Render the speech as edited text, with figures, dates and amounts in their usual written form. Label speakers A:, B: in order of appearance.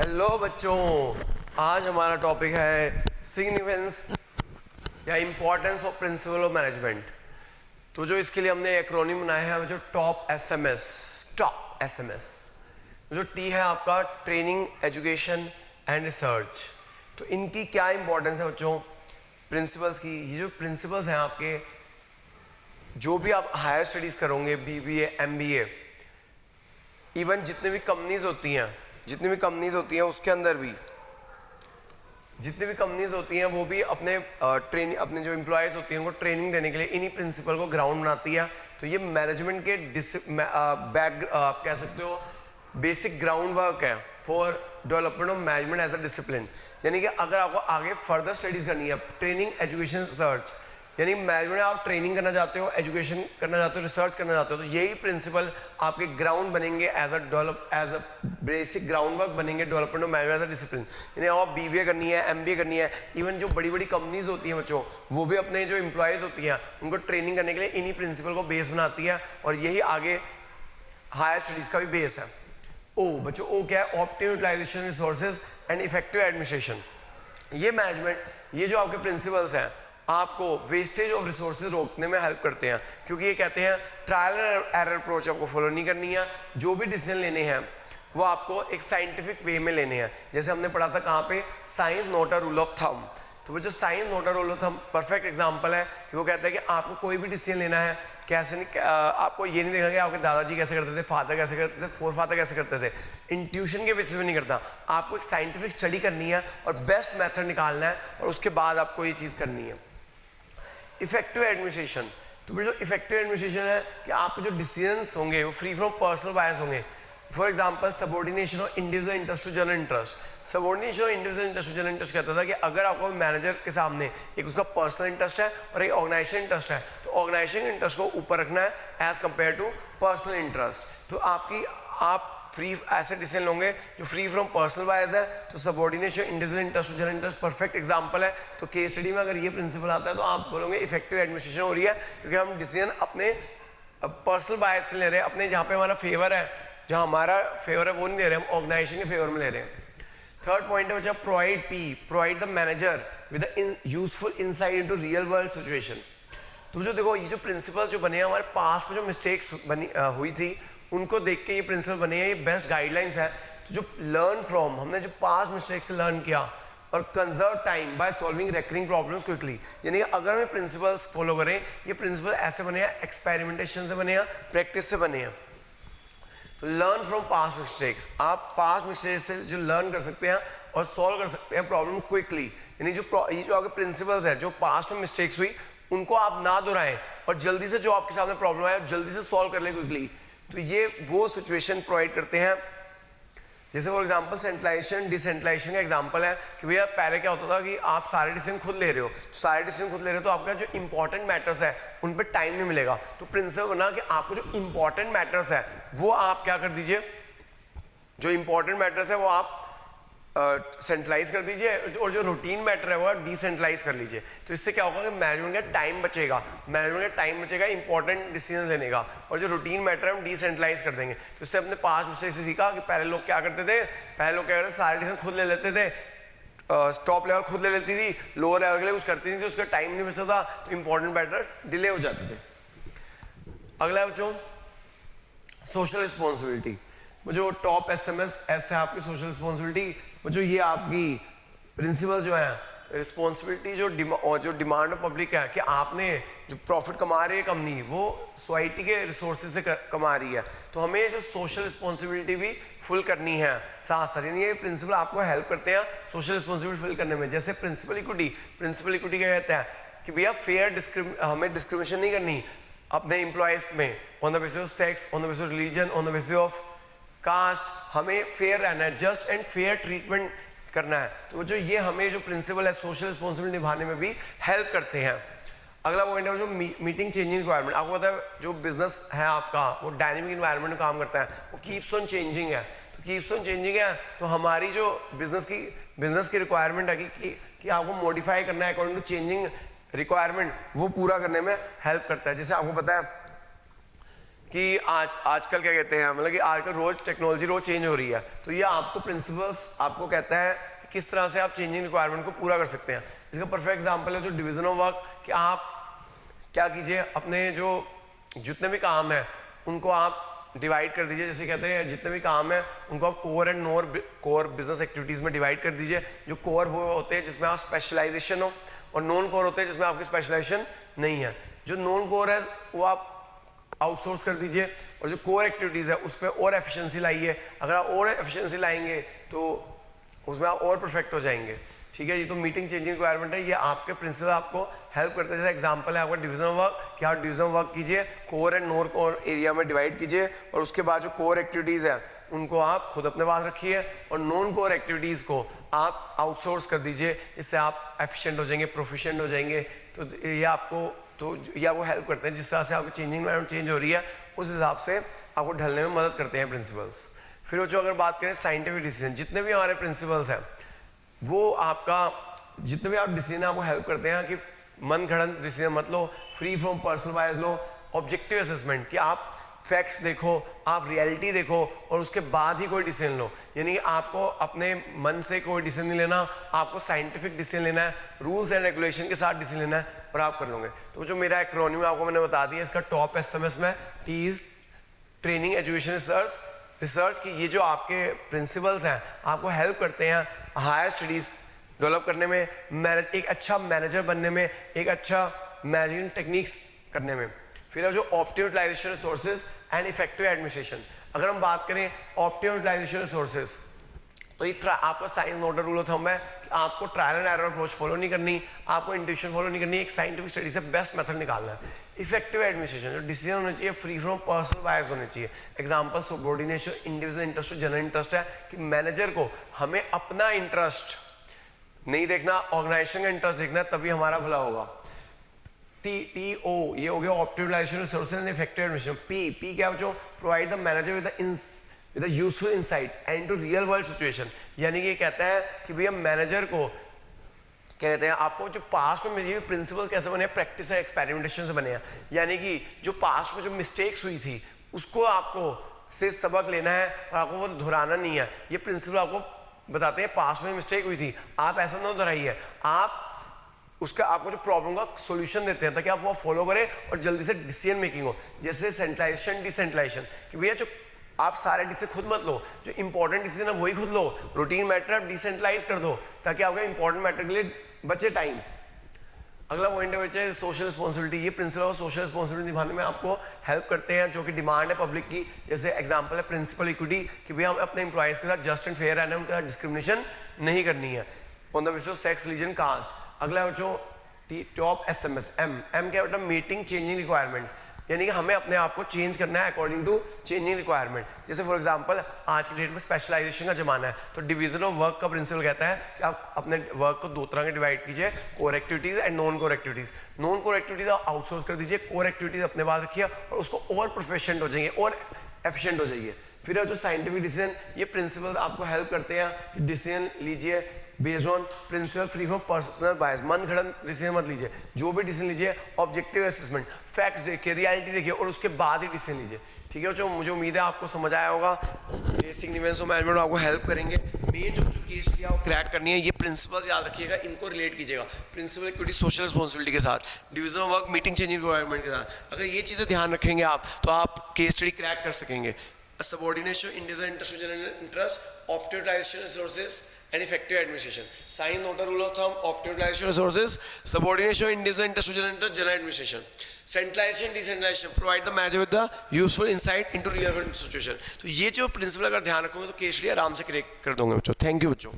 A: Hello बच्चों, आज हमारा टॉपिक है सिग्निफिकेंस या importance of principle of management. तो जो इसके लिए हमने एक्रोनिम बनाया है वो जो टॉप एसएमएस, जो टी है आपका ट्रेनिंग, एजुकेशन एंड रिसर्च। तो इनकी क्या इंपॉर्टेंस है बच्चों प्रिंसिपल्स की? ये जो प्रिंसिपल्स हैं आपके, जो भी आप हायर स्टडीज करोगे, बीबीए, एमबीए, इवन जितनी भी कंपनीज होती हैं उसके अंदर भी जितनी भी कंपनीज होती हैं वो भी अपने अपने जो एम्प्लॉयज़ होती हैं उनको ट्रेनिंग देने के लिए इन्हीं प्रिंसिपल को ग्राउंड बनाती है। तो ये मैनेजमेंट के आप कह सकते हो बेसिक ग्राउंड वर्क है for development of management as a discipline. यानी कि अगर आपको आगे फर्दर स्टडीज करनी है, ट्रेनिंग, एजुकेशन, रिसर्च, यानी मैनेजमेंट आप ट्रेनिंग करना चाहते हो, एजुकेशन करना चाहते हो, रिसर्च करना चाहते हो, तो यही प्रिंसिपल आपके ग्राउंड बनेंगे as a basic ground work बनेंगे development of management as a discipline. यानी आप बीबीए करनी है, एमबीए करनी है, इवन जो बड़ी बड़ी कंपनीज होती हैं बच्चों, वो भी अपने जो एम्प्लॉयज़ होती हैं उनको ट्रेनिंग करने के लिए इन्हीं प्रिंसिपल को बेस बनाती है और यही आगे हायर स्टडीज़ का भी बेस है। ओ बच्चों, ओ क्या है? Optimum utilisation resources and effective administration. ये मैनेजमेंट, ये जो आपके प्रिंसिपल्स हैं आपको वेस्टेज ऑफ रिसोर्सेज रोकने में हेल्प करते हैं, क्योंकि ये कहते हैं ट्रायल एरर अप्रोच आपको फॉलो नहीं करनी है। जो भी डिसीजन लेने हैं वो आपको एक साइंटिफिक वे में लेने हैं। जैसे हमने पढ़ा था कहाँ पे, science not a rule of thumb. तो वो जो science not a rule of thumb perfect example है कि वो कहता है कि आपको कोई भी डिसीजन लेना है, कैसे नहीं, आपको ये नहीं देखा कि आपके दादाजी कैसे करते थे, फादर कैसे करते थे, फोर फादर कैसे करते थे, इंट्यूशन के बेसिस पे नहीं करता। आपको एक साइंटिफिक स्टडी करनी है और बेस्ट मेथड निकालना है और उसके बाद आपको ये चीज़ करनी है। इफेक्टिव एडमिनिस्ट्रेशन, तो फिर जो इफेक्टिव एडमिनिस्ट्रेशन है कि आपके जो डिसीजंस होंगे वो फ्री फ्रॉम पर्सनल बायस होंगे। For example subordination of individual interest to general interest. Subordination of individual interest to general interest कहता था कि अगर आपको मैनेजर के सामने एक उसका पर्सनल इंटरेस्ट है और एक ऑर्गेनाइजेशन इंटरेस्ट है, तो ऑर्गेनाइजेशन इंटरेस्ट को ऊपर रखना है as compare to personal interest. तो आप फ्री ऐसे डिसीजन लोगे जो फ्री फ्रॉम पर्सनल बायस है। तो subordination individual interest to general interest perfect example है। तो केस स्टडी में अगर ये प्रिंसिपल आता है तो आप बोलोगे इफेक्टिव एडमिनिस्ट्रेशन हो रही है, क्योंकि हम डिसीजन अपने पर्सनल बायस से ले रहे हैं, अपने जहाँ पे हमारा फेवर है, जहाँ हमारा फेवर है वो नहीं ले रहे, हम ऑर्गेनाइजेशन के फेवर में ले रहे हैं। थर्ड पॉइंट है बच्चा provide the manager with useful insight into real world situation. तो जो देखो ये जो प्रिंसिपल जो बने हैं हमारे पास्ट में जो मिस्टेक्स हुई थी उनको देख के ये प्रिंसिपल बने हैं, ये बेस्ट गाइडलाइंस है। तो जो लर्न फ्रॉम, हमने जो पास्ट मिस्टेक से लर्न किया और conserve time by solving recurring problems quickly. यानी अगर हम प्रिंसिपल्स फॉलो करें, ये प्रिंसिपल ऐसे बने हैं, एक्सपेरिमेंटेशन से बने हैं, प्रैक्टिस से बने हैं। तो लर्न फ्रॉम पास्ट मिस्टेक्स, आप पास्ट मिस्टेक्स से जो लर्न कर सकते हैं और सॉल्व कर सकते हैं प्रॉब्लम क्विकली। यानी ये जो आपके प्रिंसिपल्स है, जो पास्ट में मिस्टेक्स हुई उनको आप ना दोहराएं और जल्दी से जो आपके सामने प्रॉब्लम आए जल्दी से सॉल्व कर लें क्विकली। तो ये वो सिचुएशन प्रोवाइड करते हैं। जैसे फॉर एग्जांपल सेंट्रलाइजेशन डिसेंट्रलाइजेशन का एग्जांपल है कि भैया पहले क्या होता था कि आप सारे डिसीजन खुद ले रहे हो, तो आपका जो इंपॉर्टेंट मैटर्स है उन पे टाइम नहीं मिलेगा। तो प्रिंसिपल बना कि आपको जो इंपॉर्टेंट मैटर्स है वो आप क्या कर दीजिए, जो इंपॉर्टेंट मैटर्स है वो आप सेंट्रलाइज कर दीजिए और जो रूटीन मैटर है वो डिसेंट्रलाइज कर लीजिए। तो इससे क्या होगा कि मैनेजमेंट का टाइम बचेगा इंपॉर्टेंट डिसीजन लेने का, और जो रूटीन मैटर है हम डिसेंट्रलाइज कर देंगे। तो इससे अपने पास्ट मिस्टेक से सीखा कि पहले लोग क्या करते थे, सारे डिसीजन खुद ले लेते थे, टॉप लेवल खुद ले लेती थी, लोअर लेवल के लिए कुछ करती नहीं थी, उसका टाइम नहीं बचता था, तो इंपॉर्टेंट मैटर डिले हो जाते थे। अगला बच्चों सोशल रिस्पॉन्सिबिलिटी, जो टॉप एसएमएस है आपकी सोशल रिस्पॉन्सिबिलिटी, जो ये आपकी प्रिंसिपल जो है रिस्पॉन्सिबिलिटी, जो डिमांड ऑफ पब्लिक है कि आपने जो प्रॉफिट कमा रही है कंपनी वो सोसाइटी के रिसोर्सेज से कमा रही है, तो हमें जो सोशल रिस्पॉन्सिबिलिटी भी फुल करनी है साथ साथ। यानी ये प्रिंसिपल आपको हेल्प करते हैं सोशल रिस्पॉन्सिबिलिटी फुल करने में। जैसे प्रिंसिपल इक्विटी क्या कहता है कि भैया हमें डिस्क्रिमिनेशन नहीं करनी अपने एम्प्लॉयज़ में on the basis of sex, on the basis of religion, on the basis of caste. हमें फेयर रहना है, जस्ट एंड फेयर ट्रीटमेंट करना है। तो जो ये हमें जो प्रिंसिपल है सोशल रिस्पॉन्सिबिलिटी निभाने में भी हेल्प करते हैं। अगला पॉइंट है जो मीटिंग चेंजिंग रिक्वायरमेंट। आपको पता है जो बिजनेस है आपका वो डायनेमिक इन्वायरमेंट में काम करता है, वो कीप्स ऑन चेंजिंग है। तो कीप्स ऑन चेंजिंग है तो हमारी जो बिजनेस की रिक्वायरमेंट है कि आपको मॉडिफाई करना है अकॉर्डिंग टू चेंजिंग रिक्वायरमेंट, वो पूरा करने में हेल्प करता है। जैसे आपको पता है कि आजकल क्या कहते हैं, मतलब कि आजकल रोज टेक्नोलॉजी रोज चेंज हो रही है, तो ये आपको प्रिंसिपल्स आपको कहता है कि किस तरह से आप चेंजिंग रिक्वायरमेंट को पूरा कर सकते हैं। इसका परफेक्ट एग्जांपल है जो डिवीजन ऑफ वर्क, कि आप क्या कीजिए, अपने जो जितने भी काम है उनको आप डिवाइड कर दीजिए। जैसे कहते हैं जितने भी काम है उनको आप core and core business activities में डिवाइड कर दीजिए। जो कोर वो होते हैं जिसमें आप स्पेशलाइजेशन हो, और नॉन कोर होते हैं जिसमें आपकी स्पेशलाइजेशन नहीं है। जो नॉन कोर है वो आप आउटसोर्स कर दीजिए, और जो कोर एक्टिविटीज़ है उस पर और एफिशिएंसी लाइए। अगर आप और एफिशिएंसी लाएंगे तो उसमें आप और परफेक्ट हो जाएंगे। ठीक है, ये तो मीटिंग चेंजिंग रिक्वायरमेंट है, ये आपके प्रिंसिपल आपको हेल्प करते हैं। जैसे एग्जांपल है आपका डिवीजन ऑफ वर्क, कि आप डिवीजन ऑफ वर्क कीजिए, core and non core area में डिवाइड कीजिए, और उसके बाद जो कोर एक्टिविटीज़ है उनको आप खुद अपने पास रखिए, और नॉन कोर एक्टिविटीज़ को आप आउटसोर्स कर दीजिए। इससे आप एफिशिएंट हो जाएंगे, प्रोफिशिएंट हो जाएंगे। तो ये आपको हेल्प करते हैं। जिस तरह से आपकी चेंजिंग एनवायरनमेंट चेंज हो रही है उस हिसाब से आपको ढलने में मदद करते हैं प्रिंसिपल्स। फिर जो अगर बात करें साइंटिफिक डिसीजन, जितने भी हमारे प्रिंसिपल्स हैं वो आपका जितने भी आप डिसीजन आपको हेल्प करते हैं कि मन घड़ंत डिसीजन मत लो, फ्री फ्रॉम पर्सनल बायस लो, ऑब्जेक्टिव असेसमेंट, कि आप फैक्ट्स देखो, आप रियलिटी देखो, और उसके बाद ही कोई डिसीजन लो। यानी कि आपको अपने मन से कोई डिसीजन नहीं लेना, आपको साइंटिफिक डिसीजन लेना है, रूल्स एंड रेगुलेशन के साथ डिसीजन लेना है, और आप कर लोगे। तो जो मेरा एक्रोनिम आपको मैंने बता दिया, इसका टॉप SMS में T is training education research, कि ये जो आपके प्रिंसिपल्स हैं आपको हेल्प करते हैं हायर स्टडीज़ डेवलप करने में, एक अच्छा मैनेजर बनने में, एक अच्छा मैनेजिंग टेक्निक्स करने में। फिर जो optimum utilisation resources and effective administration. अगर हम बात करें ऑप्टिमम यूटिलाइजेशन रिसोर्सेज, तो ये आपका science nodal rule of thumb है कि आपको trial and error approach follow नहीं करनी, आपको इंट्यूशन फॉलो नहीं करनी, एक साइंटिफिक स्टडी से बेस्ट मेथड निकालना है। इफेक्टिव एडमिनिस्ट्रेशन, जो डिसीजन होने चाहिए फ्री फ्रॉम पर्सनल बायस होने चाहिए। Example subordination, individual interest, general interest है, कि मैनेजर को हमें अपना इंटरेस्ट नहीं देखना, ऑर्गेनाइजेशन का इंटरेस्ट देखना, तभी हमारा भला होगा। TO ये हो गया optimum utilisation resources and effective administration. P क्या है, जो provide the manager with the useful insight and to real world situation. यानी कि ये कहता है कि भैया मैनेजर को कहते हैं आपको जो पास्ट में ये प्रिंसिपल्स कैसे बने हैं, प्रैक्टिस है, एक्सपेरिमेंटेशन से बने हैं। यानी कि जो पास्ट में जो मिस्टेक्स हुई थी उसको आपको से सबक लेना है और आपको वो दोहराना नहीं है। ये प्रिंसिपल आपको बताते हैं पास्ट में मिस्टेक हुई थी, आप ऐसा ना दोहराइए, आप उसका आपको जो प्रॉब्लम का सॉल्यूशन देते हैं ताकि आप वो फॉलो करें और जल्दी से डिसीजन मेकिंग हो। जैसे सेंट्रलाइजेशन, डिसेंट्रलाइजेशन, कि भैया जो आप सारे डिसीजन खुद मत लो, जो इंपॉर्टेंट डिसीजन है वही खुद लो, रूटीन मैटर आप डिसेंट्रलाइज कर दो ताकि आपका इंपॉर्टेंट मैटर के लिए बचे टाइम। अगला पॉइंट है बच्चे सोशल रिस्पॉन्सिबिलिटी। ये प्रिंसिपल सोशल रिस्पॉन्सिबिलिटी निभाने में आपको हेल्प करते हैं, जो कि डिमांड है पब्लिक की। जैसे एग्जांपल है प्रिंसिपल इक्विटी, कि भैया हम अपने एम्प्लॉइज के साथ जस्ट एंड फेयर रहना है, उनके साथ डिस्क्रिमिनेशन नहीं करनी है on the basis of sex, religion, caste. अगला जो टॉप SMS M क्या बेटा, मीटिंग चेंजिंग रिक्वायरमेंट्स, यानी कि हमें अपने आप को चेंज करना है अकॉर्डिंग टू चेंजिंग रिक्वायरमेंट। जैसे फॉर एग्जांपल आज की डेट में स्पेशलाइजेशन का जमाना है, तो डिवीजन ऑफ वर्क का प्रिंसिपल कहता है कि आप अपने वर्क को दो तरह के डिवाइड कीजिए, core activities and non core activities. Non core activities आप आउटसोर्स कर दीजिए, कोर एक्टिविटीज अपने पास रखिए और उसको और प्रोफिशिएंट हो जाएंगे और एफिशिएंट हो जाइए। फिर जो साइंटिफिक डिसीजन, ये प्रिंसिपल्स आपको हेल्प करते हैं कि डिसीजन लीजिए based on principle, free from personal bias, मन घड़ंत डिसीजन मत लीजिए। जो भी डिसीजन लीजिए ऑब्जेक्टिव असेसमेंट, फैक्ट्स देखिए, रियलिटी देखिए और उसके बाद ही डिसीजन लीजिए। ठीक है, जो मुझे उम्मीद है आपको समझ आया होगा। बेसिक निवेश मैनेजमेंट आपको हेल्प करेंगे। मेन जो केस लिया वो क्रैक करनी है, ये प्रिंसिपल्स याद रखिएगा, इनको रिलेट कीजिएगा प्रिंसिपल इक्विटी सोशल रिस्पॉन्सिबिलिटी के साथ, division of work meeting changing requirement के साथ। अगर ये चीज़ें ध्यान रखेंगे आप तो आप केस स्टडी क्रैक कर सकेंगे। Subordination, individual interest, general interest, optimization resources, and effective administration. Sign nodal rule of thumb: optimization resources, subordination, individual interest, general interest, general administration. Centralization, decentralization, provide the manager with the useful insight into real world situation. तो ये जो principal अगर ध्यान रखोगे तो case study आराम से crack कर दोगे बच्चों। थैंक यू बच्चों।